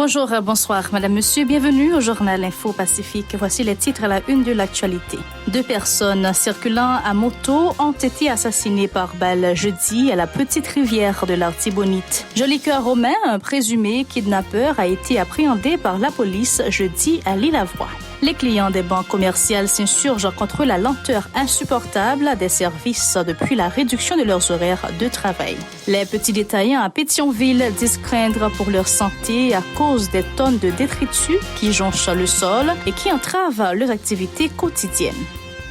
Bonjour, bonsoir, madame, monsieur. Bienvenue au journal Info Pacifique. Voici les titres à la une de l'actualité. 2 personnes circulant à moto ont été assassinées par balle jeudi à la petite rivière de l'Artibonite. Jolicoeur Romain, un présumé kidnappeur, a été appréhendé par la police jeudi à l'Île-à-Voix. Les clients des banques commerciales s'insurgent contre la lenteur insupportable des services depuis la réduction de leurs horaires de travail. Les petits détaillants à Pétionville disent craindre pour leur santé à cause des tonnes de détritus qui jonchent le sol et qui entravent leurs activités quotidiennes.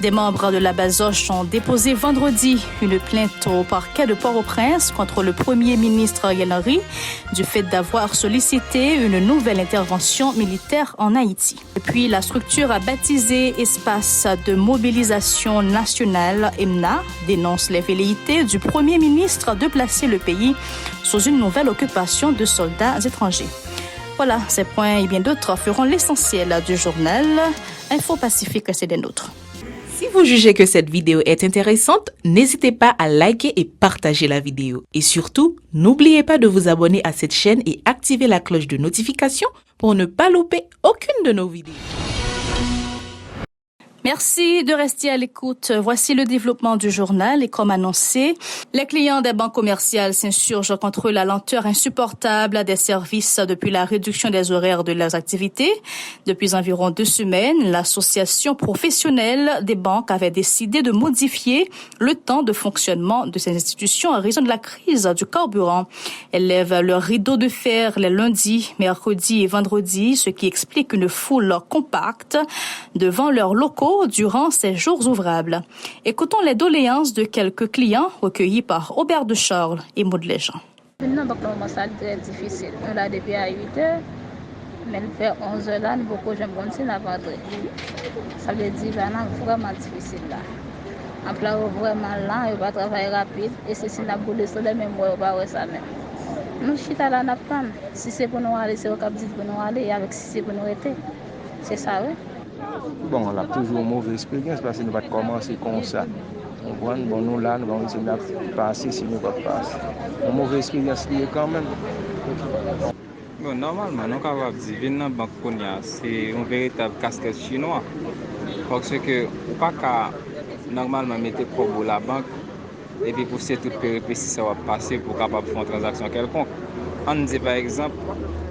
Des membres de la Bazoche ont déposé vendredi une plainte au parquet de Port-au-Prince contre le premier ministre Ariel Henry du fait d'avoir sollicité une nouvelle intervention militaire en Haïti. Et puis, la structure baptisée Espace de mobilisation nationale, EMNA, dénonce les velléités du premier ministre de placer le pays sous une nouvelle occupation de soldats étrangers. Voilà, ces points et bien d'autres feront l'essentiel du journal. Info Pacifique, c'est des nôtres. Si vous jugez que cette vidéo est intéressante, n'hésitez pas à liker et partager la vidéo. Et surtout, n'oubliez pas de vous abonner à cette chaîne et activer la cloche de notification pour ne pas louper aucune de nos vidéos. Merci de rester à l'écoute. Voici le développement du journal et comme annoncé, les clients des banques commerciales s'insurgent contre la lenteur insupportable des services depuis la réduction des horaires de leurs activités. Depuis environ 2 semaines, l'association professionnelle des banques avait décidé de modifier le temps de fonctionnement de ces institutions en raison de la crise du carburant. Elles lèvent leur rideau de fer les lundis, mercredis et vendredis, ce qui explique une foule compacte devant leurs locaux durant ces jours ouvrables. Écoutons les doléances de quelques clients recueillis par Aubert de Charles et Maud Léjean. Non, donc normalement, ça très difficile. On l'a depuis à 8 heures, mais il fait 11 heures là, beaucoup j'aime continuer à vendre. Ça veut dire que vraiment difficile là. En plein vraiment lent, il va travailler rapide et c'est si on a boulé sur les mêmes mois, on va voir ça même. Nous chita là, on a si c'est pour nous aller, c'est au cap dit pour nous aller, avec si c'est pour nous rester. C'est ça, oui. Bon, on a toujours une mauvaise expérience parce que nous va commencer comme ça. Bon, nous là, nous allons essayer de passer si nous ne pouvons pas passer. Une mauvaise expérience liée quand même. Bon, normalement, nous sommes capables de dire que la banque c'est un véritable casquette chinois. Parce que ou pas qu'à normalement mettre pour la banque et puis pour cette péripétie ça va passer pour capable faire une transaction quelconque. On dit par exemple,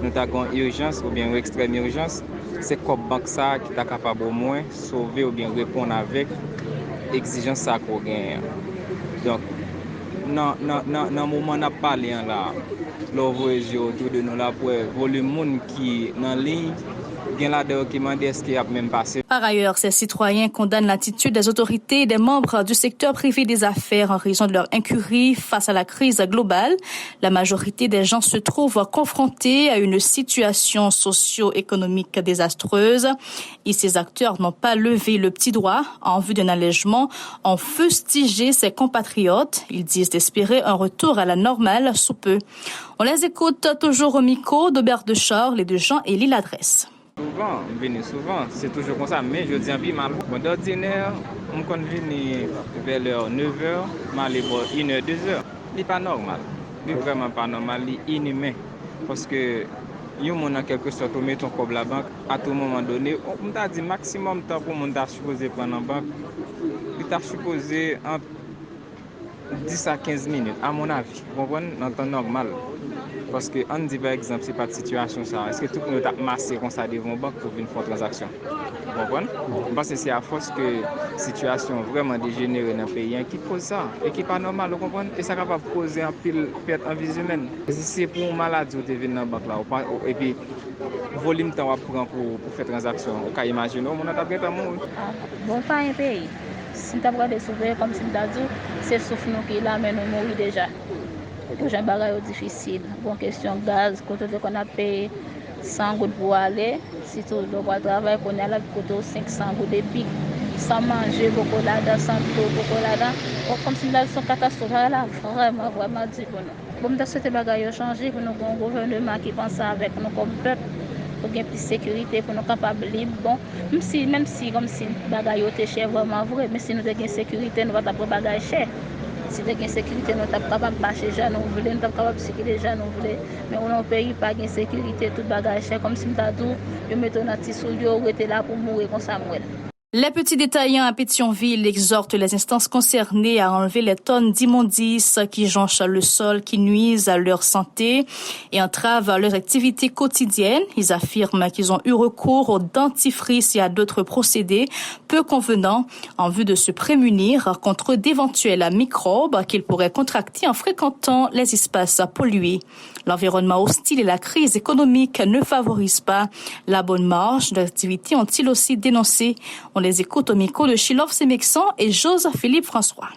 nous avons une urgence ou bien une extrême urgence. C'est comme banque ça qui est capable au moins sauver ou bien répondre avec exigence ça qu'on gagne. Donc, dans le moment où on a parlé là, l'ouvrier autour de nous là pour volume monde qui est en ligne. Par ailleurs, ces citoyens condamnent l'attitude des autorités et des membres du secteur privé des affaires en raison de leur incurie face à la crise globale. La majorité des gens se trouvent confrontés à une situation socio-économique désastreuse et ces acteurs n'ont pas levé le petit doigt en vue d'un allègement, ont fustigé ses compatriotes. Ils disent d'espérer un retour à la normale sous peu. On les écoute toujours au micro d'Aubert de Charles et de Jean-Élie Ladresse. Souvent, c'est toujours comme ça, mais je dis un peu mal. Bon, d'ordinaire, on compte venir vers l'heure 9h, mal les 1h, 2h. Ce n'est pas normal. Ce n'est vraiment pas normal, c'est inhumain. Parce que, on a quelque sorte, on met ton cob la banque, à tout moment donné, on t'a dit maximum temps pour on t'a supposé prendre en banque. Il t'a supposé entre 10 à 15 minutes, à mon avis. Vous comprenez, dans le temps normal. Parce que, on dit par exemple, ce n'est pas de situation ça. Est-ce que tout le monde a massé comme ça devant la banque pour une fois transaction? Vous comprenez? Parce que c'est à force que la situation vraiment dégénérée dans le pays qui cause ça. Et qui n'est pas normal, vous comprenez? Et ça va causer un pile perte en vie humaine. Si c'est pour une maladie où tu viens dans la banque là, et puis le volume de temps pour faire transaction, on peut imaginer, on a bien à mourir. Bon, pas un pays. Si tu as des souvenirs, comme si tu as dit, c'est sauf nous qui là, mais nous mourons déjà. J'ai un bagage difficile. Bon, question de gaz, quand on a payé 100 gouttes pour aller, si tu dois travailler, on a là, 500 gouttes de pique, sans manger, beaucoup là-dedans, sans tout, beaucoup là-dedans. Comme si là, c'est une catastrophe là, vraiment, vraiment dit pour nous. Bon, dans ce bagage a changé, pour nous, un gouvernement qui pense avec nous comme peuple, pour gagner plus de sécurité, pour nous capables libres. Bon, même si comme si bagage était cher, vraiment vrai, mais si nous avons une sécurité, nous allons pas bagage cher. Si il y a une sécurité, nous sommes capables de marcher, nous sommes capables de circuler, nous voulons. Mais on a un pays pas de sécurité, tout bagage cher, comme si nous avons dit, nous mettons notre petit soulier, on était là pour mourir comme ça. Les petits détaillants à Pétionville exhortent les instances concernées à enlever les tonnes d'immondices qui jonchent le sol, qui nuisent à leur santé et entravent leurs activités quotidiennes. Ils affirment qu'ils ont eu recours au dentifrice et à d'autres procédés peu convenants en vue de se prémunir contre d'éventuels microbes qu'ils pourraient contracter en fréquentant les espaces pollués. L'environnement hostile et la crise économique ne favorisent pas la bonne marche de l'activité, ont-ils aussi dénoncé. On les écoute au micro de Chilov Semexan et Joseph Philippe François.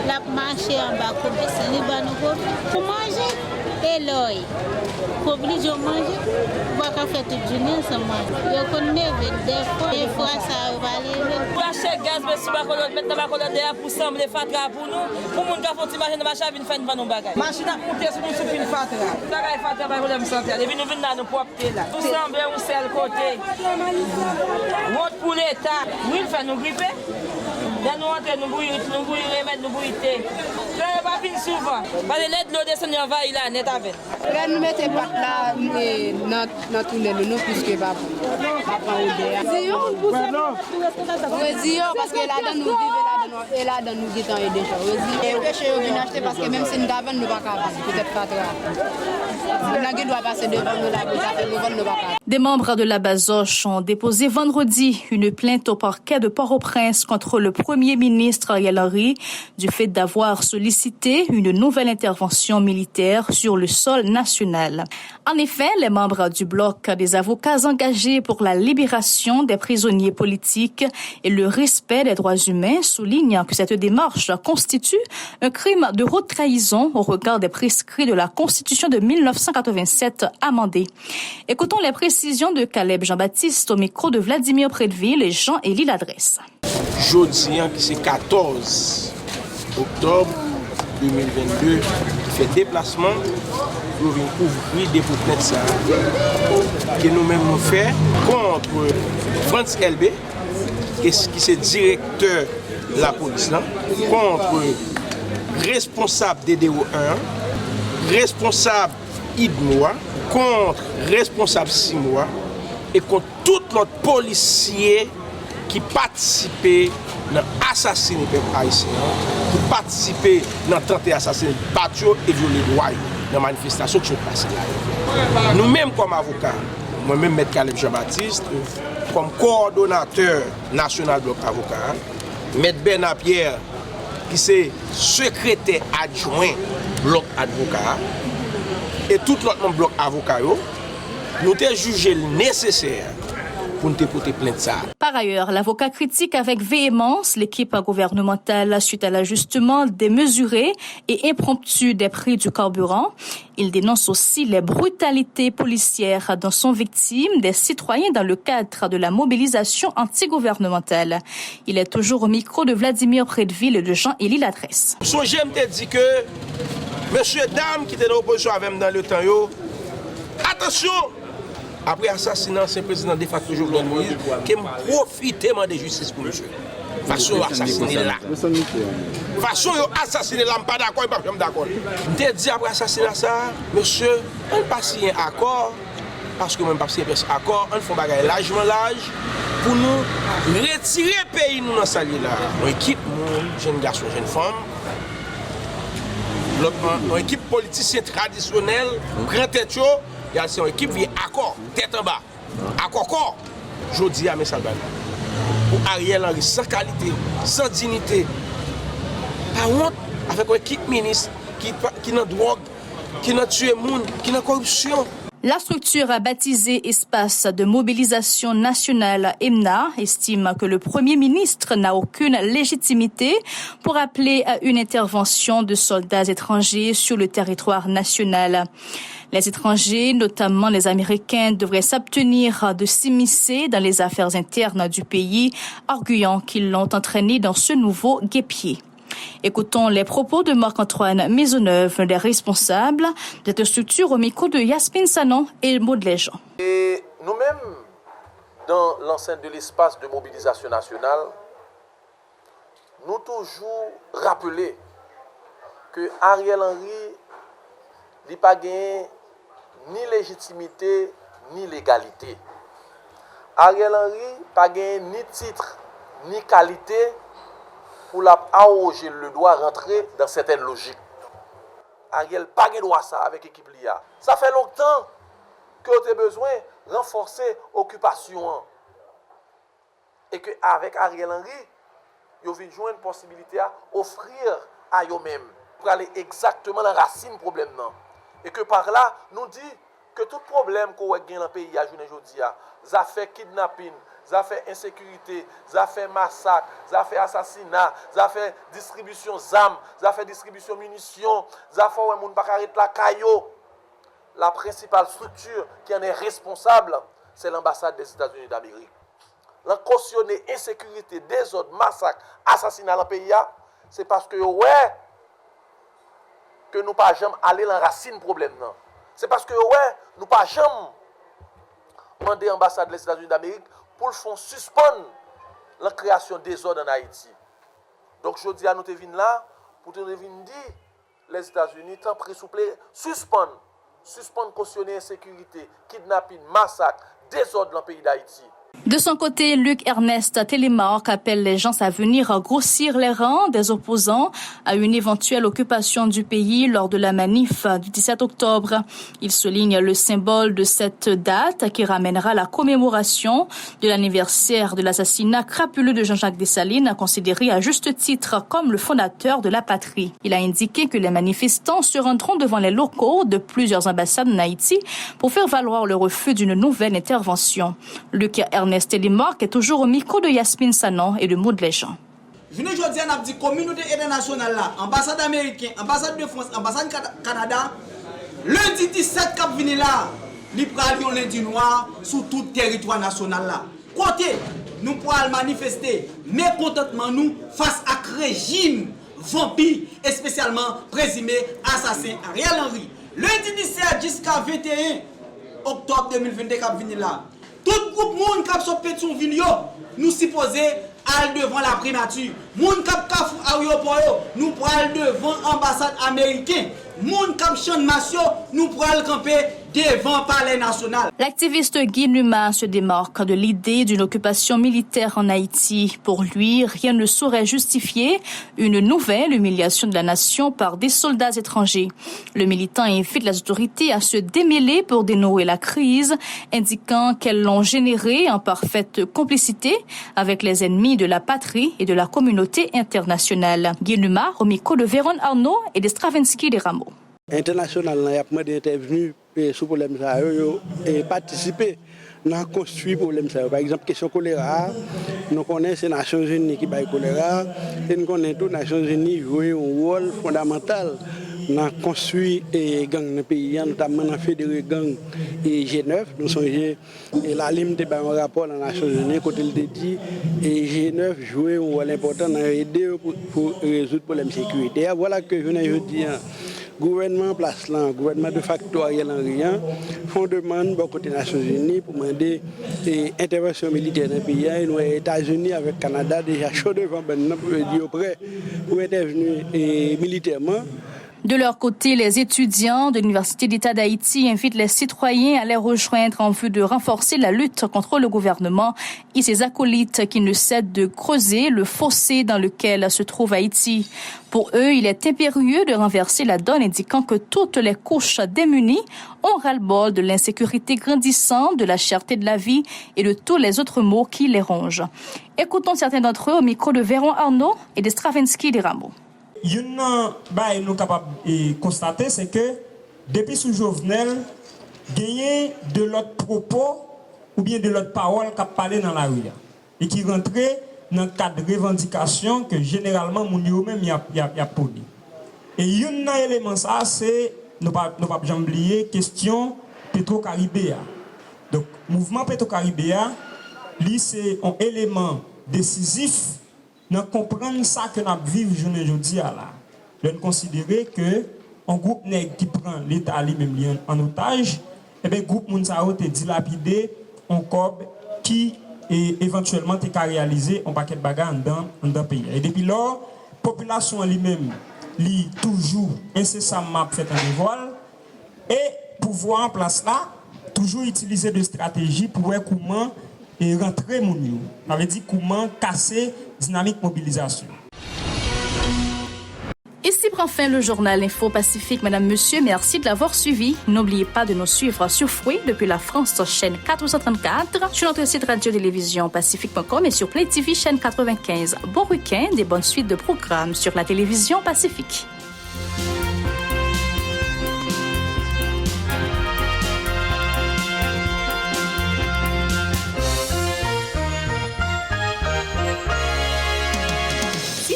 La marché en bas comme c'est les banaux pour manger et l'œil pour obliger à manger on va faire toute journée sans manger donc on est des fois ça va aller pour acheter gaz mais si pas qu'on mettre dans ma colonne derrière pour sembler fatra pour nous pour moun ka font imaginer marché vinn faire une bagage machine à monter sur nous sur une fatra bagage fatra pas problème santé et puis nous vinn dans nous propre là tout sembler un seul côté vote pour l'état oui faire nous gripper. Là, nous entrons, nous bouillons, remettre, nous bouillons. Là, on va venir souvent. Parce que l'aide, l'eau descend, on va y là, net avec. Là, nous mettons pas là, dans tout le nous, puisque pas pour Zio, parce que là-dedans, nous vivons là-dedans, et là-dedans, nous guettons et déjà. Et au péché, on vient acheter parce que même si nous avons, nous ne pouvons pas passer, peut-être pas trop. Nous doit passer devant nous là, nous ne pas. Des membres de la Bazoche ont déposé vendredi une plainte au parquet de Port-au-Prince contre le Premier ministre Ariel Henry du fait d'avoir sollicité une nouvelle intervention militaire sur le sol national. En effet, les membres du bloc des avocats engagés pour la libération des prisonniers politiques et le respect des droits humains soulignent que cette démarche constitue un crime de haute trahison au regard des prescrits de la Constitution de 1987 amendée. Écoutons les précisions de Caleb Jean-Baptiste au micro de Vladimir Prédeville et Jean-Élie Ladresse. Jeudi, qui c'est 14 octobre 2022, qui fait déplacement pour venir ouvrir des plaintes que nous-mêmes nous faisons contre Franz LB, qui c'est directeur de la police, là, contre responsable DDO1, responsable IDMOA, contre responsable Simoa et contre tout notre policier qui participait dans l'assassinat du peuple haïtien, qui participait dans tenter d'assassiner le patio et violer le droit dans la manifestation qui se passe là. Nous-mêmes comme avocats, moi-même M. Caleb Jean-Baptiste, comme coordonnateur national bloc avocat, M. Bernard Pierre, qui c'est secrétaire adjoint bloc avocat, et tout l'autre bloc avocat, nous avons jugé nécessaire pour nous porter plainte ça. Par ailleurs, l'avocat critique avec véhémence l'équipe gouvernementale suite à l'ajustement démesuré et impromptu des prix du carburant. Il dénonce aussi les brutalités policières dont sont victimes des citoyens dans le cadre de la mobilisation antigouvernementale. Il est toujours au micro de Vladimir Prédeville et de Jean-Élie Ladresse. J'aime te dire que monsieur, dame qui était dans l'opposition avec dans le temps, attention! Après l'assassinat, c'est le président de facto Jovenel Moïse qui profite de justice pour monsieur. Façon assassiner là. Façon assassiner là, je ne suis pas d'accord, je ne suis pas d'accord. Je te dis après l'assassinat ça, monsieur, on ne pas signer un accord, parce que même pas signer un accord, on fait bagaille largement large pour nous retirer le pays nous dans ce là. Une équipe, jeunes garçons, jeunes femmes, une équipe politicienne traditionnelle, grand tête chaud. Il y a une équipe qui est accord, tête en bas. Accord, je dis à mes salvadors. Pour Ariel Henry, sans qualité, sans dignité. Pas honte avec une équipe ministre qui n'a drogue, qui n'a tué monde, qui n'a corruption. La structure baptisée Espace de mobilisation nationale EMNA estime que le Premier ministre n'a aucune légitimité pour appeler à une intervention de soldats étrangers sur le territoire national. Les étrangers, notamment les Américains, devraient s'abstenir de s'immiscer dans les affaires internes du pays, arguant qu'ils l'ont entraîné dans ce nouveau guêpier. Écoutons les propos de Marc-Antoine Maisonneuve, les responsables de cette structure au micro de Yasmine Sanon et Maud Léjean. Et nous-mêmes, dans l'enceinte de l'espace de mobilisation nationale, nous toujours rappeler que Ariel Henry n'a pas gagné ni légitimité ni légalité. Ariel Henry n'a pas gagné ni titre ni qualité pour la arroger le droit rentrer dans certaines logiques. Ariel pas de droit ça avec l'équipe LIA. Ça fait longtemps que vous avez besoin de renforcer l'occupation. Et qu'avec Ariel Henry, vous avez une possibilité à offrir à eux-mêmes pour aller exactement dans la racine du problème. Et que par là, nous dit que tout problème qu'on a dans le pays à aujourd'hui, ça fait kidnapping, ça fait insécurité, ça fait massacre, ça fait assassinat, ça fait distribution d'armes, ça fait distribution de munitions, ça fait que les gens ne peuvent pas arrêter la caillou. La principale structure qui en est responsable, c'est l'ambassade des États-Unis d'Amérique. La cautionner insécurité, désordre, massacre, assassinat dans le pays, c'est parce que que nous ne pouvons jamais aller dans la racine du problème. C'est parce que nous ne pouvons jamais demander à l'ambassade des États-Unis d'Amérique pour le fond suspendre la création des ordres en Haïti. Donc je dis à nous venir là pour nous dire les États-Unis tant pris s'il vous plaît suspendre cautionner insécurité, kidnapping, massacre, désordre dans le pays d'Haïti. De son côté, Luc Ernest Télémark appelle les gens à venir grossir les rangs des opposants à une éventuelle occupation du pays lors de la manif du 17 octobre. Il souligne le symbole de cette date qui ramènera la commémoration de l'anniversaire de l'assassinat crapuleux de Jean-Jacques Dessalines, considéré à juste titre comme le fondateur de la patrie. Il a indiqué que les manifestants se rendront devant les locaux de plusieurs ambassades en Haïti pour faire valoir le refus d'une nouvelle intervention. Luc Ernest Télémark est toujours au micro de Yasmine Sanon et de Maud Léjean. Je ne dis pas que la communauté internationale, ambassade américaine, ambassade de France, ambassade Canada, lundi 17 cap vini là, nous prenons lundi noir sur tout le territoire national là. Côté, nous pourrons manifester mécontentement nous face à ce régime vampire et spécialement présumé assassin Ariel Henry. Lundi 17 jusqu'à 21 octobre 2022 cap vini là. Tout groupe moun kap so pétion vin nous supposé aller devant la primature. Moun kap kafou aéroport nous pral devant ambassade américaine. Moun kap chan masyo nous pral camper devant palais national. L'activiste Guy Numa se démarque de l'idée d'une occupation militaire en Haïti. Pour lui, rien ne saurait justifier une nouvelle humiliation de la nation par des soldats étrangers. Le militant invite les autorités à se démêler pour dénouer la crise, indiquant qu'elles l'ont générée en parfaite complicité avec les ennemis de la patrie et de la communauté internationale. Guy Numa, au micro de Véron Arnaud et de Stravinsky des Rameaux. International, il y a pas d'intervenus sur le problème et participer dans construire le problème. Par exemple, question choléra, nous connaissons les Nations Unies qui baillent choléra, et nous connaissons toutes les Nations Unies jouer un rôle fondamental dans construire les gangs dans le pays, notamment dans fédérer gang et G9. Nous sommes et la LIM a un rapport dans les Nations Unies côté le dit et G9 jouer un rôle important dans aider pour résoudre le problème sécurité. Voilà que je dis. Gouvernement place là, gouvernement de facto Ariel Henry font demande au côté des Nations Unies pour demander intervention militaire dans le pays. Les États-Unis avec le Canada déjà chaud devant pour intervenir militairement. De leur côté, les étudiants de l'Université d'État d'Haïti invitent les citoyens à les rejoindre en vue de renforcer la lutte contre le gouvernement et ses acolytes qui ne cessent de creuser le fossé dans lequel se trouve Haïti. Pour eux, il est impérieux de renverser la donne, indiquant que toutes les couches démunies ont ras-le-bol de l'insécurité grandissante, de la cherté de la vie et de tous les autres maux qui les rongent. Écoutons certains d'entre eux au micro de Véron Arnaud et de Stravinsky des Rameaux. Une nous capable de constater, c'est que depuis sous Jovenel, gagner de l'autre propos ou bien de l'autre parole qui a parlé dans la rue et qui rentrait dans le cadre de revendication que généralement mon même y a posé. Et un élément ça c'est nous pas jamais oublier question Petro-Caribéa. Donc mouvement Petro-Caribéa lui c'est un élément décisif dans comprendre ça que nous vivons aujourd'hui là. De considérer que un groupe nègre qui prend l'État lui-même en otage, et bien groupe Mounsao te dilapidé un corps qui est éventuellement te réalisé un paquet de bagages dans le pays. Et depuis lors, la population elle-même li toujours incessamment fait un dévoile et pouvoir en place là toujours utiliser des stratégies pour voir comment rentrer mon yo. Ça veut dire comment casser dynamique mobilisation. Ici prend fin le journal Info Pacifique. Madame, Monsieur, merci de l'avoir suivi. N'oubliez pas de nous suivre sur Free depuis la France, chaîne 434, sur notre site radio-télévision pacifique.com et sur Play TV, chaîne 95. Bon week-end et bonne suite de programmes sur la télévision Pacifique.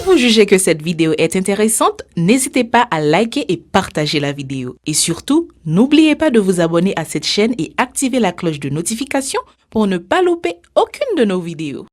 Si vous jugez que cette vidéo est intéressante, n'hésitez pas à liker et partager la vidéo. Et surtout, n'oubliez pas de vous abonner à cette chaîne et activer la cloche de notification pour ne pas louper aucune de nos vidéos.